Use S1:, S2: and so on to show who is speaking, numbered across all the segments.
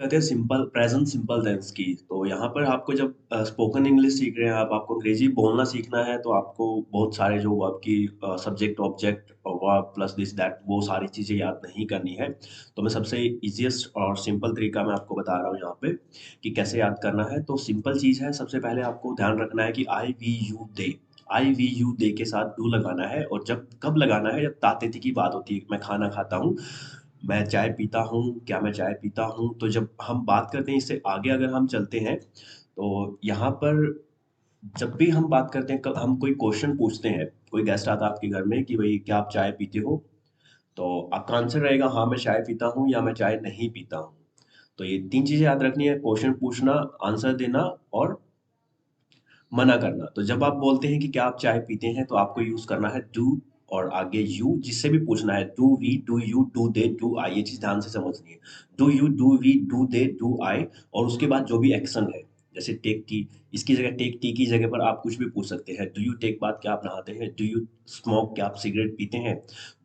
S1: कहते हैं simple present simple tense की। तो यहाँ पर आपको जब स्पोकन इंग्लिश सीख रहे हैं आप, आपको अंग्रेजी बोलना सीखना है, तो आपको बहुत सारे जो वर्ब की सब्जेक्ट ऑब्जेक्ट और वर्ब प्लस दिस दैट वो सारी चीज़ें याद नहीं करनी है। तो मैं सबसे इजीएस्ट और सिंपल तरीका मैं आपको बता रहा हूँ यहाँ पे कि कैसे याद करना है। तो सिंपल चीज़ है, सबसे पहले आपको ध्यान रखना है कि I we you they, I we you they के साथ डू लगाना है। और जब कब लगाना है, जब ताते की बात होती है, मैं खाना खाता हूँ, मैं चाय पीता हूँ, क्या मैं चाय पीता हूँ। तो जब हम बात करते हैं, इससे आगे अगर हम चलते हैं, तो यहाँ पर जब भी हम बात करते हैं, हम कोई क्वेश्चन पूछते हैं, कोई गेस्ट आता है आपके घर में कि भाई क्या आप चाय पीते हो, तो आपका आंसर रहेगा हाँ मैं चाय पीता हूँ या मैं चाय नहीं पीता हूँ। तो ये तीन चीजें याद रखनी है, क्वेश्चन पूछना, आंसर देना और मना करना। तो जब आप बोलते हैं कि क्या आप चाय पीते हैं, तो आपको यूज करना है डू और आगे यू, जिससे भी पूछना है, do we, do you, do they, do I, ये चीज ध्यान से समझनी है। Do you, do we, do they, do I, और उसके बाद जो भी एक्शन है, जैसे टेक टी, इसकी जगह टेक टी की जगह पर आप कुछ भी पूछ सकते हैं। डू यू टेक बाथ, क्या आप नहाते हैं? डू यू स्मोक, क्या आप सिगरेट पीते हैं?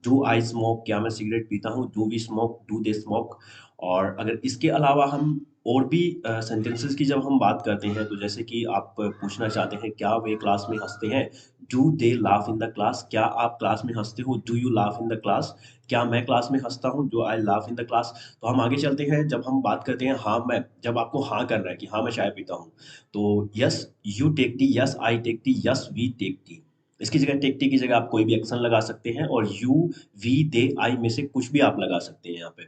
S1: डू आई स्मोक, क्या मैं सिगरेट पीता हूँ? Do we smoke, do they smoke. और अगर इसके अलावा हम और भी सेंटेंसेस की जब हम बात करते हैं, तो जैसे कि आप पूछना चाहते हैं क्या वे क्लास में हंसते हैं? Do they laugh in the class, क्या आप क्लास में हंसते हो? Do you laugh in the class, क्या मैं क्लास में हंसता हूँ? Do I laugh in the class. तो हम आगे चलते हैं, जब हम बात करते हैं हाँ मैं, जब आपको हाँ करना है कि हाँ मैं चाय पीता हूँ, तो yes you take tea, yes I take tea, yes we take tea. इसकी जगह टेक टी की जगह आप कोई भी एक्शन लगा सकते हैं, और यू वी दे आई में से कुछ भी आप लगा सकते हैं यहाँ पे।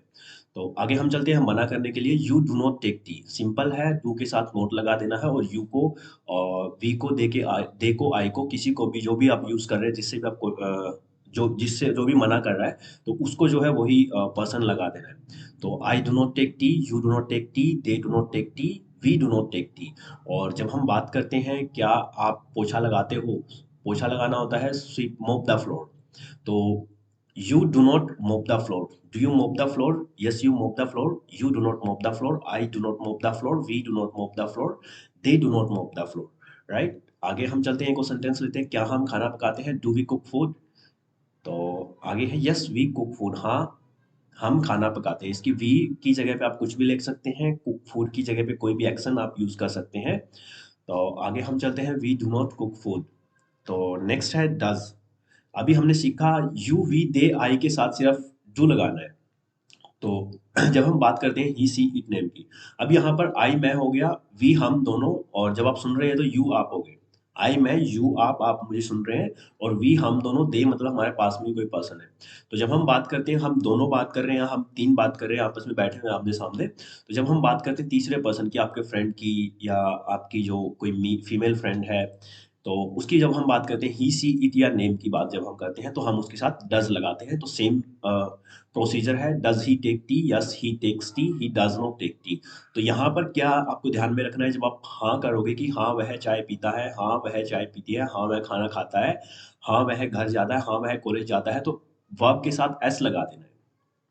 S1: तो आगे हम चलते हैं मना करने के लिए। You do not take tea, simple है, डू के साथ नोट लगा देना है, और यू को और वी को दे के दे को आई को, किसी को भी जो भी आप यूज कर रहे हैं, जिससे भी आपको जो जिससे जो भी मना कर रहा है, तो उसको जो है वही पर्सन लगा देना है। तो I do not take tea, you do not take tea, they do not take tea, we do not take tea. और जब हम बात करते हैं क्या आप पोछा लगाते हो, पोछा लगाना होता है स्वीप मोप द फ्लोर। तो you do not mop the floor. Do you mop the floor? Yes, you mop the floor. You do not mop the floor. I do not mop the floor. We do not mop the floor. They do not mop the floor. Right? आगे हम चलते हैं, एक और sentence लेते हैं, क्या हम खाना पकाते हैं? Do we cook food? तो आगे है यस वी कुक फूड, हाँ हम खाना पकाते हैं। इसकी वी की जगह पे आप कुछ भी लिख सकते हैं, कुक फूड की जगह पे कोई भी एक्शन आप यूज कर सकते हैं। तो आगे हम चलते हैं, we do not cook food. तो नेक्स्ट है डज। अभी हमने सीखा यू वी दे आई के साथ सिर्फ डू लगाना है। तो जब हम बात करते हैं ही सी इट नेम की, अब यहाँ पर आई मैं हो गया, वी हम दोनों, और जब आप सुन रहे हैं तो यू आप हो गए। आई मैं, यू आप मुझे सुन रहे हैं, और वी हम दोनों, दे मतलब हमारे पास में ही कोई पर्सन है। तो जब हम बात करते हैं, हम दोनों बात कर रहे हैं, हम तीन बात कर रहे हैं, आपस में बैठे हुए आमने सामने। तो जब हम बात करते हैं तीसरे पर्सन की, आपके फ्रेंड की, या आपकी जो कोई फीमेल फ्रेंड है, तो उसकी जब हम बात करते हैं ही सी इट या नेम की बात जब हम करते हैं, तो हम उसके साथ डज लगाते हैं। तो सेम प्रोसीजर है, does he take tea, yes he takes tea, he does not take tea. तो यहाँ पर क्या आपको ध्यान में रखना है, जब आप हाँ करोगे कि हाँ वह चाय पीता है, हाँ वह चाय पीती है, हाँ वह खाना खाता है, हाँ वह घर जाता है, हाँ वह कॉलेज जाता है, तो वर्ब के साथ एस लगा देना है।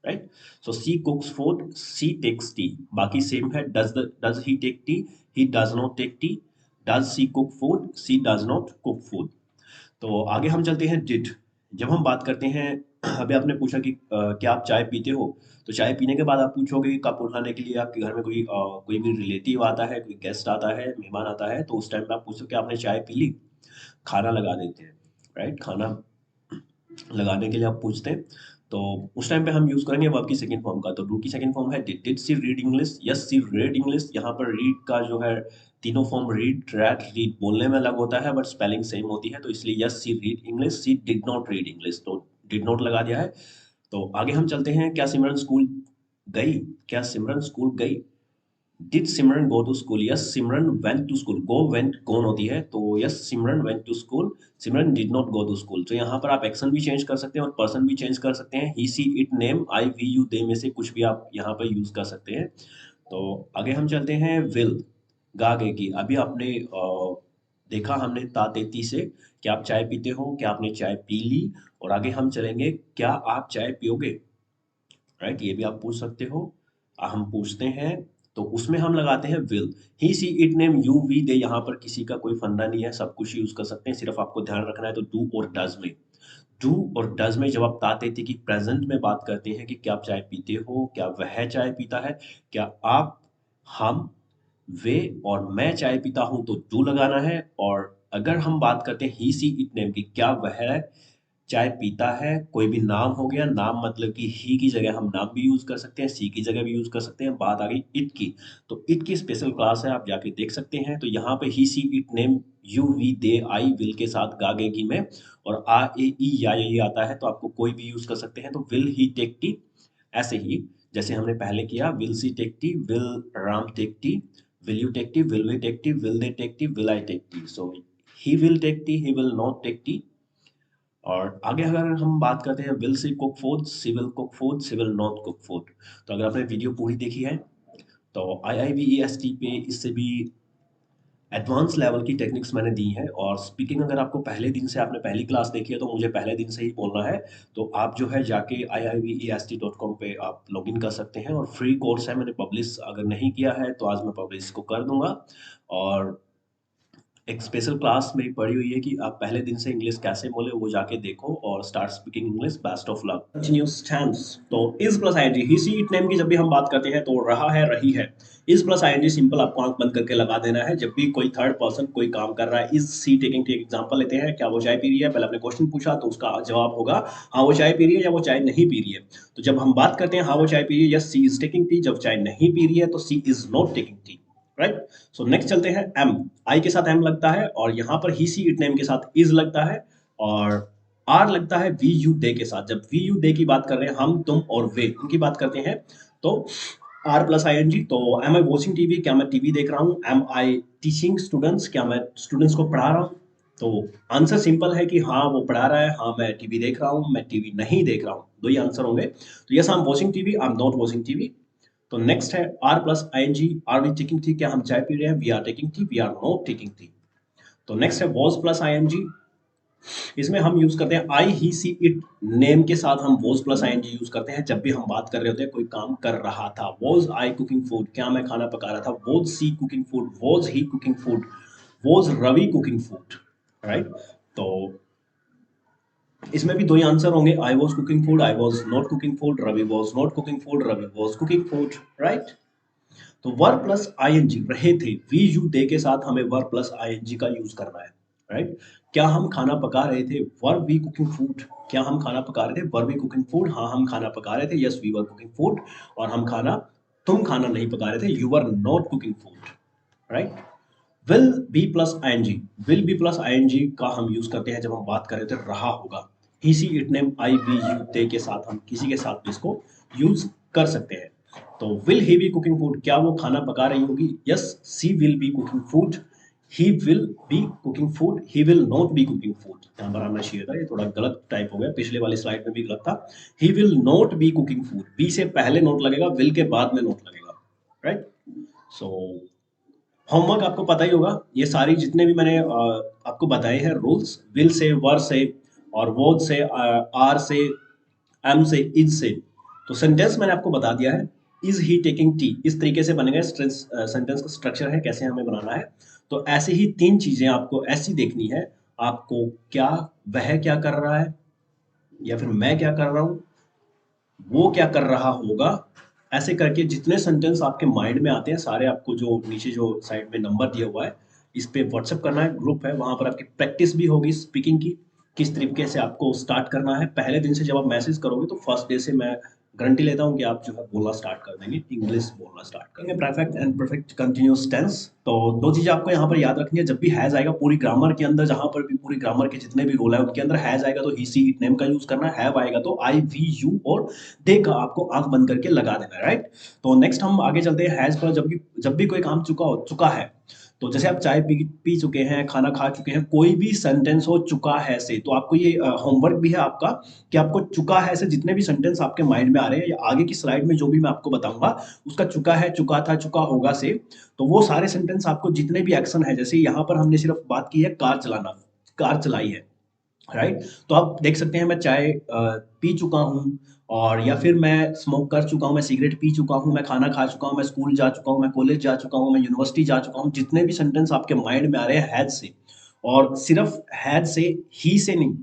S1: Right? So she cooks food, she takes tea, बाकी सेम है, does he take tea, he does not take tea, does she cook food, she does not cook food. तो आगे हम चलते हैं डिड। जब हम बात करते हैं, अभी आपने पूछा कि क्या आप चाय पीते हो? तो चाय पीने के बाद आप पूछोगे कि कप उठाने के लिए आपके घर में कोई भी रिलेटिव आता है, कोई गेस्ट आता है, मेहमान आता है, तो उस टाइम पे आप पूछो कि आपने चाय पी ली? खाना लगा देते हैं। राइट? खाना लगाने के लिए आप पूछते हैं। तो उस टाइम पे हम यूज करेंगे वर्ब की सेकंड फॉर्म का। तो डू की सेकंड फॉर्म है did she read English? Yes she read English. यहाँ पर रीड का जो है तीनों फॉर्म, रीड, रैट, रीड, बोलने में अलग होता है बट स्पेलिंग सेम होती है, तो इसलिए yes she read English, she did not read English, तो डिड नॉट लगा दिया है। तो आगे हम चलते हैं, क्या सिमरन स्कूल गई? क्या सिमरन स्कूल गई? Did Simran go to school? Yes Simran went to school. Go went कौन होती है, तो yes Simran went to school, Simran did not go to school. तो यहाँ पर आप एक्शन भी चेंज कर सकते हैं और पर्सन भी चेंज कर सकते हैं। He she it name, I we you they में से कुछ भी आप यहाँ पर यूज कर सकते हैं। तो आगे हम चलते हैं, विल गा गए की। अभी आपने देखा हमने तातेती से, क्या आप चाय पीते हो, क्या आपने चाय पी ली। और आगे हम चलेंगे, क्या आप चाय पियोगे? राइट? ये भी आप पूछ सकते हो। हम पूछते हैं, तो उसमें हम लगाते हैं will. He she it name, you we they, यहाँ पर किसी का कोई फंडा नहीं है, सब कुछ यूज कर सकते हैं, सिर्फ आपको ध्यान रखना है तो डू और डज में। डू और डज में जब आप ताते थे कि प्रेजेंट में बात करते हैं कि क्या आप चाय पीते हो, क्या वह चाय पीता है, क्या आप हम, वे और मैं चाय पीता हूँ तो डू लगाना है। और अगर हम बात करते हैं ही सी इट नेम की, क्या वह चाय पीता है, कोई भी नाम हो गया, नाम मतलब कि ही की जगह हम नाम भी यूज कर सकते हैं, सी की जगह भी यूज कर सकते हैं। बात आ गई इट की, तो इट की स्पेशल क्लास है, आप जाके देख सकते हैं। तो यहाँ पे he she it name you we they I will के साथ गागेगी में, और आ ए ई या ये आता है तो आपको कोई भी यूज कर सकते हैं। तो विल ही टेक टी, ऐसे ही जैसे हमने पहले किया, will she take tea, will Ram take tea, will you take tea, will we take tea, will they take tea, will I take tea. So he will take tea, he will not take tea. और आगे अगर हम बात करते हैं, will she cook food, she will cook food, she will not cook food. तो अगर आपने वीडियो पूरी देखी है तो IIBEST पे इससे भी एडवांस लेवल की टेक्निक्स मैंने दी हैं। और स्पीकिंग अगर आपको पहले दिन से, आपने पहली क्लास देखी है तो मुझे पहले दिन से ही बोलना है, तो आप जो है जाके iibest.com पे आप लॉगिन कर सकते हैं। और फ्री कोर्स है, मैंने पब्लिश अगर नहीं किया है तो आज मैं पब्लिश को कर दूंगा। और एक स्पेशल क्लास मेरी पड़ी हुई है कि आप पहले दिन से इंग्लिश कैसे बोले, वो जाके देखो और start speaking English. Best of luck. Continuous tense, तो is plus ING, he she it name की जब भी हम बात करते हैं तो रहा है, रही है। इज प्लस आईएनजी सिंपल आपको आंख बंद करके लगा देना है जब भी कोई थर्ड पर्सन कोई काम कर रहा है। Is she taking tea, example लेते हैं, क्या वो चाय पी रही है, पहले आपने क्वेश्चन पूछा तो उसका जवाब होगा हाँ वो चाय पी रही है या वो चाय नहीं पी रही है। तो जब हम बात करते हैं हाँ वो चाय पी रही है, yes she is taking tea. जब चाय नहीं पी रही है तो she is not taking tea, right. So next चलते हैं, एम, आई के साथ एम लगता है, और यहाँ पर ही सी इट नेम के साथ इज लगता है, और आर लगता है वी यू दे के साथ। जब वी यू दे की बात कर रहे हैं, हम तुम और वे उनकी बात करते हैं, तो are plus I N G. तो एम आई वॉचिंग टीवी, क्या मैं टीवी देख रहा हूँ। एम आई टीचिंग स्टूडेंट्स, क्या मैं स्टूडेंट्स को पढ़ा रहा हूँ। तो आंसर सिंपल है कि हाँ वो पढ़ा रहा है, हाँ मैं टीवी देख रहा हूँ, मैं टीवी नहीं देख रहा हूँ, दो ही आंसर होंगे। तो yes I am watching TV, I am not watching TV. तो नेक्स्ट है are plus I N G, are we taking tea, क्या हम चाय पी रहे हैं, we are taking tea, we are not taking tea. तो नेक्स्ट है was plus I N G, इसमें हम यूज करते हैं आई ही सी इट नेम के साथ हम was plus I N G use करते हैं जब भी हम बात कर रहे होते हैं कोई काम कर रहा था। वॉज आई कुकिंग फूड, क्या मैं खाना पका रहा था, was she cooking food, was he cooking food, was Ravi cooking food, right. तो इसमें भी दो ही आंसर होंगे, I was cooking food, I was not cooking food, Ravi was not cooking food, Ravi was cooking food, right. तो वर प्लस आईएनजी रहे थे, we you they के साथ हमें वर प्लस आईएनजी का यूज करना है, राइट। क्या हम खाना पका रहे थे, वर वी कुकिंग फूड, क्या हम खाना पका रहे थे, वर वी कुकिंग फूड, हाँ हम खाना पका रहे थे, yes we were cooking food. और हम खाना, तुम खाना नहीं पका रहे थे, you were not cooking food, right. Will be plus ING, will be plus ING का हम यूज करते हैं जब हम बात कर रहे थे रहा होगा। He she it name I we you they के साथ हम किसी के साथ भी इसको यूज कर सकते हैं। तो will he be cooking food, क्या वो खाना पका रही होगी, yes she will be cooking food, he will be cooking food, he will not be cooking food. यहाँ पर आना चाहिए था, ये थोड़ा गलत टाइप हो गया, पिछले वाली स्लाइड में भी गलत था। He will not be cooking food, be से पहले नोट लगेगा, विल के बाद में नोट लगेगा, राइट। सो होमवर्क आपको पता ही होगा, ये सारी जितने भी मैंने आपको बताए हैं रूल्स, विल से, वर से, और वोज से, आर से, एम से, इज से। तो सेंटेंस मैंने आपको बता दिया है, इज ही टेकिंग टी, इस तरीके से बनेगा सेंटेंस का स्ट्रक्चर है, कैसे हमें बनाना है। तो ऐसे ही तीन चीजें आपको ऐसी देखनी है, आपको क्या, वह क्या कर रहा है, या फिर मैं क्या कर रहा हूं, वो क्या कर रहा होगा। ऐसे करके जितने सेंटेंस आपके माइंड में आते हैं सारे, आपको जो नीचे जो साइड में नंबर दिया हुआ है इस पे व्हाट्सएप करना है, ग्रुप है वहां पर आपकी प्रैक्टिस भी होगी स्पीकिंग की, किस तरीके से आपको स्टार्ट करना है। पहले दिन से जब आप मैसेज करोगे तो फर्स्ट डे से मैं गारंटी लेता हूँ कि आप जो है बोलना स्टार्ट कर देंगे, इंग्लिश बोलना स्टार्ट करेंगे। Perfect and perfect continuous tense, तो दो चीजें आपको यहाँ पर याद रखनी है, जब भी हैज आएगा पूरी ग्रामर के अंदर, जहां पर भी पूरी ग्रामर के जितने भी रूल है उनके अंदर हैज आएगा तो ही सी इट नेम का यूज करना है, हैव आएगा तो आई वी यू और दे का आपको आंख बंद करके लगा देना है, राइट। तो नेक्स्ट हम आगे चलते हैं, हैज पर जब भी कोई काम चुका है, तो जैसे आप चाय पी चुके हैं, खाना खा चुके हैं, कोई भी सेंटेंस हो चुका है से, तो आपको ये होमवर्क भी है आपका कि आपको चुका है से जितने भी सेंटेंस आपके माइंड में आ रहे हैं या आगे की स्लाइड में जो भी मैं आपको बताऊंगा उसका चुका है, चुका था, चुका होगा से, तो वो सारे सेंटेंस आपको जितने भी एक्शन है, जैसे यहाँ पर हमने सिर्फ बात की है कार चलाना, कार चलाई है, राइट। तो आप देख सकते हैं मैं चाय पी चुका हूँ, और या फिर मैं स्मोक कर चुका हूँ, मैं सिगरेट पी चुका हूँ, मैं खाना खा चुका हूँ, मैं स्कूल जा चुका हूँ, मैं कॉलेज जा चुका हूँ, मैं यूनिवर्सिटी जा चुका हूँ, जितने भी सेंटेंस आपके माइंड में आ रहे हैं हैज से, और सिर्फ हैज से, ही से नहीं,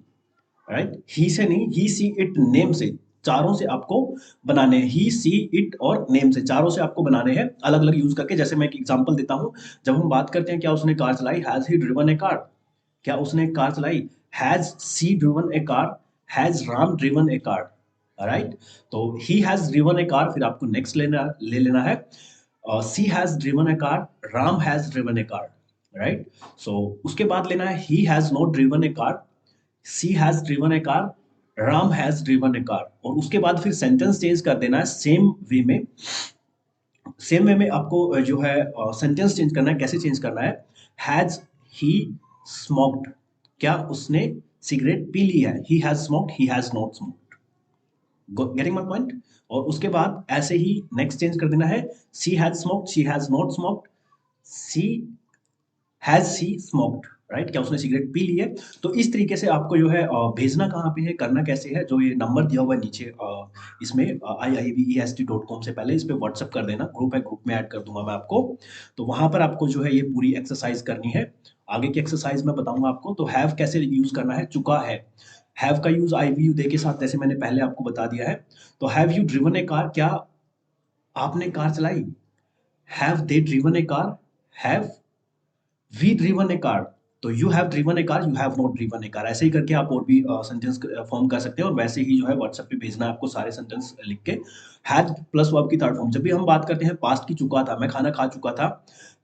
S1: राइट, ही से नहीं, ही सी इट नेम से,
S2: चारों से आपको बनाने हैं, ही सी इट और नेम से, चारों से आपको बनाने हैं अलग अलग यूज करके। जैसे मैं एक एग्जांपल देता हूं, जब हम बात करते हैं क्या उसने कार चलाई, has he driven a car, क्या उसने एक कार चलाई, has she driven a car, has Ram driven a car, right. तो he has driven a car, फिर आपको नेक्स्ट ले लेना है, she has driven a car, Ram has driven a car, right. So उसके बाद लेना है he has not driven a car, she has driven a car, Ram has driven a car. और उसके बाद फिर सेंटेंस चेंज कर देना है सेम वे में, सेम वे में आपको जो है सेंटेंस चेंज करना है। कैसे चेंज करना है, हैज ही स्मोक्ड, क्या उसने सिगरेट पी ली है, he has smoked, he has not smoked, getting my point. और उसके बाद ऐसे ही नेक्स्ट चेंज कर देना है, she has smoked, she has not smoked, she has she smoked, right, क्या उसने सिगरेट पी ली है। तो इस तरीके से आपको जो है भेजना कहाँ पे है, करना कैसे है, जो ये नंबर दिया हुआ है नीचे इसमें iivest.com से पहले इस पे व्हाट्सअप कर देना, ग्रुप है, ग्रुप में ऐड कर दूंगा मैं आपको। तो वहां पर आपको जो है ये पूरी एक्सरसाइज करनी है। आगे की एक्सरसाइज मैं बताऊंगा आपको। तो हैव कैसे यूज करना है, चुका है, हैव का use I we you they के साथ, जैसे मैंने पहले आपको बता दिया है। तो have you driven a car, क्या आपने कार चलाई, have they driven a car, have we driven a car. तो you have driven a car, you have not driven a car, ऐसे ही करके आप और भी सेंटेंस फॉर्म कर सकते हैं। और वैसे ही जो है व्हाट्सएप पे भेजना है आपको सारे सेंटेंस लिख के। हैड प्लस वर्ब की थर्ड फॉर्म, जब भी हम बात करते हैं पास्ट की, चुका था, मैं खाना खा चुका था,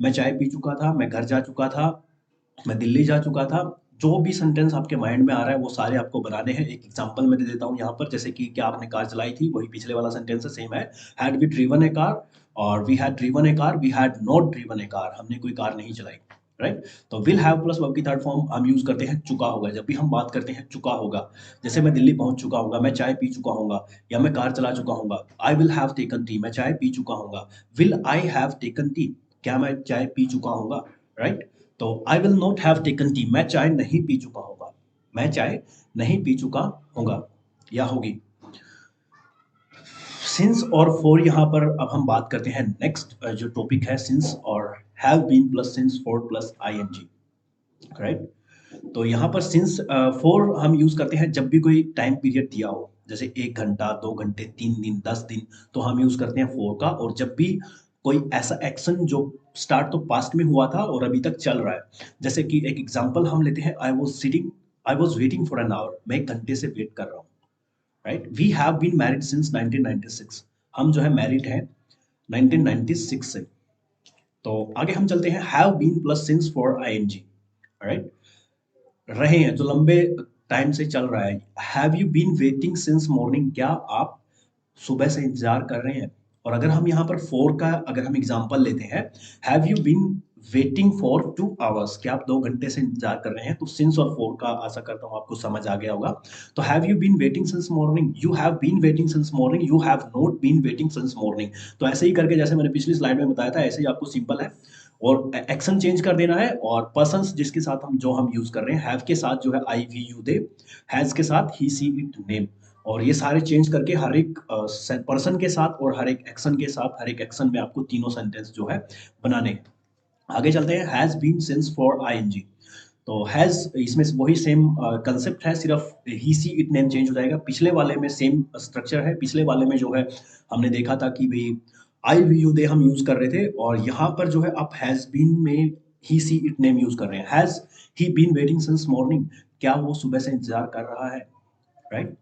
S2: मैं चाय पी चुका था, मैं घर जा चुका था, मैं दिल्ली जा चुका था, जो भी सेंटेंस आपके माइंड में आ रहा है वो सारे आपको बनाने हैं। एक एग्जांपल मैं दे देता हूँ यहाँ पर, जैसे कि क्या आपने कार चलाई थी, वही पिछले वाला सेंटेंस है, सेम है, had we driven a car, और we had driven a car, we had not driven a car, हमने कोई कार नहीं चलाई, राइट। तो विल हैव प्लस वर्ब की थर्ड फॉर्म हम यूज करते हैं चुका होगा। जब भी हम बात करते हैं चुका होगा, जैसे मैं दिल्ली पहुंच चुका हूँ, मैं चाय पी चुका हूँ, या मैं कार चला चुका हूँ, I will have taken T, मैं चाय पी चुका हूँ, will I have taken T, क्या मैं चाय पी चुका हूँ, राइट। तो I will not have taken T, मैं चाय नहीं पी चुका होगा, मैं चाय नहीं पी चुका होगा या होगी। सिंस और फॉर, यहाँ पर अब हम बात करते हैं नेक्स्ट जो टॉपिक है, सिंस और have been plus since for plus ING, right. तो यहाँ पर सिंस फॉर हम यूज करते हैं जब भी कोई टाइम पीरियड दिया हो, जैसे 1 घंटा, 2 घंटे, 3 दिन, 10 दिन, तो हम यूज करते हैं फॉर का। और जब भी कोई ऐसा एक्शन जो स्टार्ट तो पास्ट में हुआ था और अभी तक चल रहा है, जैसे कि एक एग्जांपल हम लेते हैं, I was waiting for an hour, मैं 1 घंटे से वेट कर रहा हूँ, right. We have been married since 1996, हम जो है मैरिड हैं 1996 से। तो आगे हम चलते हैं, have been plus since for ING, right, रहे हैं जो लंबे टाइम से चल रहा है। Have you been waiting since morning, क्या आप सुबह से इंतजार कर रहे हैं। और अगर हम यहाँ पर फोर का अगर हम एग्जांपल लेते हैं, have you been waiting for 2 hours, क्या आप 2 घंटे से इंतजार कर रहे हैं। तो सिंस और फोर का आशा करता हूँ आपको समझ आ गया होगा। तो have you been waiting since morning, you have been waiting since morning, you have not been waiting since morning. तो ऐसे ही करके, जैसे मैंने पिछली स्लाइड में बताया था, ऐसे ही आपको सिंपल है। और एक्शन चेंज कर देना है, और पर्सन्स जिसके साथ हम जो हम यूज कर रहे हैं, हैव के साथ जो है आई वी यू दे, हैज के साथ ही सी इट नेम। और ये सारे चेंज करके हर एक पर्सन के साथ और हर एक एक्शन के साथ, हर एक एक्शन में आपको तीनों सेंटेंस जो है बनाने हैं। आगे चलते हैं, has been since for ING. तो हैज, इसमें वही सेम कंसेप्ट है, सिर्फ he she it name change हो जाएगा। पिछले वाले में सेम स्ट्रक्चर है, पिछले वाले में जो है हमने देखा था कि भाई आई वी यू दे हम यूज कर रहे थे, और यहाँ पर जो है आप हैज बीन में he she it name use कर रहे हैं। Has he been waiting since morning, क्या वो सुबह से इंतजार कर रहा है, राइट।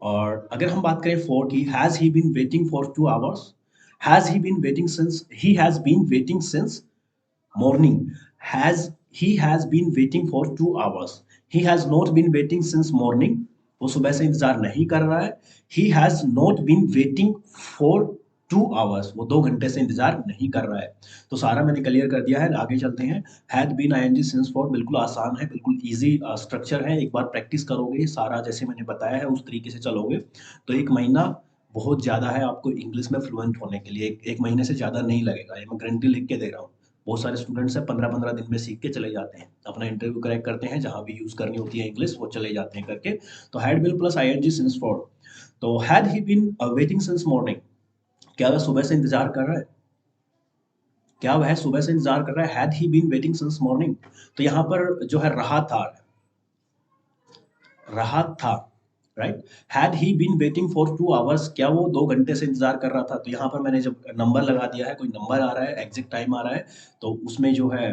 S2: और अगर हम बात करें फॉर की, has he been waiting for 2 hours, has he been waiting since, he has been waiting since morning, has he has been waiting for 2 hours, he has not been waiting since morning, वो सुबह से इंतजार नहीं कर रहा है। he has not been waiting for 2 hours, वो 2 घंटे से इंतजार नहीं कर रहा है। तो सारा मैंने क्लियर कर दिया है। आगे चलते हैं, had been ing since for, बिल्कुल आसान है, बिल्कुल इजी स्ट्रक्चर है। एक बार प्रैक्टिस करोगे सारा जैसे मैंने बताया है, उस तरीके से चलोगे तो 1 महीना बहुत ज्यादा है आपको इंग्लिश में फ्लुएंट होने के लिए। एक महीने से ज्यादा नहीं लगेगा, ये मैं गारंटी लिख के दे रहा हूँ। बहुत सारे स्टूडेंट्स हैं 15-15 दिन में सीख के चले जाते हैं, अपना इंटरव्यू क्रैक करते हैं, जहां भी यूज करनी होती है इंग्लिश वो चले जाते हैं करके। तो had been plus ING since for. तो had he been waiting since morning, क्या वह सुबह से इंतजार कर रहा है, क्या वह सुबह से इंतजार कर रहा है, had he been waiting since morning. तो यहाँ पर जो है रहा था, रहा था, right. Had he been waiting for 2 hours, क्या वो 2 घंटे से इंतजार कर रहा था? तो यहाँ पर मैंने जब नंबर लगा दिया है, कोई नंबर आ रहा है, एग्जैक्ट टाइम आ रहा है, तो उसमें जो है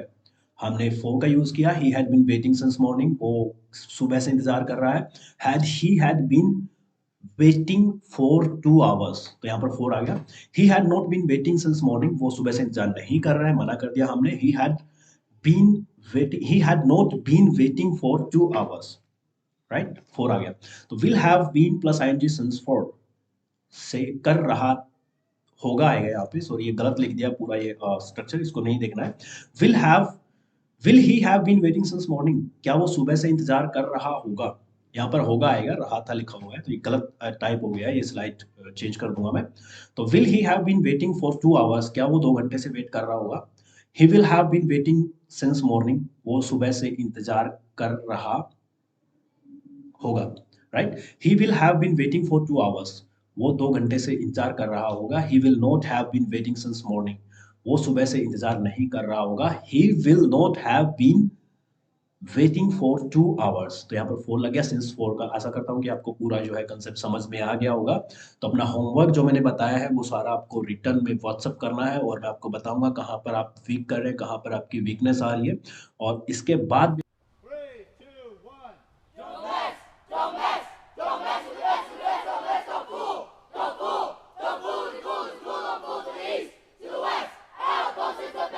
S2: हमने फॉर का यूज किया। He had been waiting since morning, वो सुबह से इंतजार कर रहा है। Had he had been waiting for 2 hours, तो यहाँ पर 4 आ गया। He had not been waiting since morning, वो सुबह से इंतजार नहीं कर रहा है, मना कर दिया हमने। He had been waiting, he had not been waiting for 2 hours, right. 4 आ गया। तो will have been plus ING since 4 से कर रहा होगा आएगा यहाँ पे, सॉरी ये गलत लिख दिया पूरा, ये स्ट्रक्चर इसको नहीं देखना है। Will have, will he have been waiting since morning, क्या वो सुबह से इंतजार कर रहा होगा? यहाँ पर होगा आएगा, रहा था लिखा हुआ है, तो ये गलत टाइप हो गया है, ये स्लाइड चेंज कर दूंगा मैं। तो will he have been waiting for 2 hours, क्या वो 2 घंटे से वेट कर रहा होगा? He will have been waiting since morning, वो सुबह से इंतजार कर रहा होगा, right. He will have been waiting for 2 hours, वो 2 घंटे से इंतजार कर रहा होगा। He will not have been waiting since morning, वो सुबह से इंतजार नहीं कर रहा होगा। He will not have been waiting for 2 hours, तो यहाँ पर 4 लग गया सिंस 4 का। आशा करता हूँ कि आपको पूरा जो है कंसेप्ट समझ में आ गया होगा। तो अपना होमवर्क जो मैंने बताया है वो सारा आपको रिटर्न में व्हाट्सअप करना है, और मैं आपको बताऊंगा कहाँ पर आप वीक कर रहे हैं, कहाँ पर आपकी वीकनेस आ रही है, और इसके बाद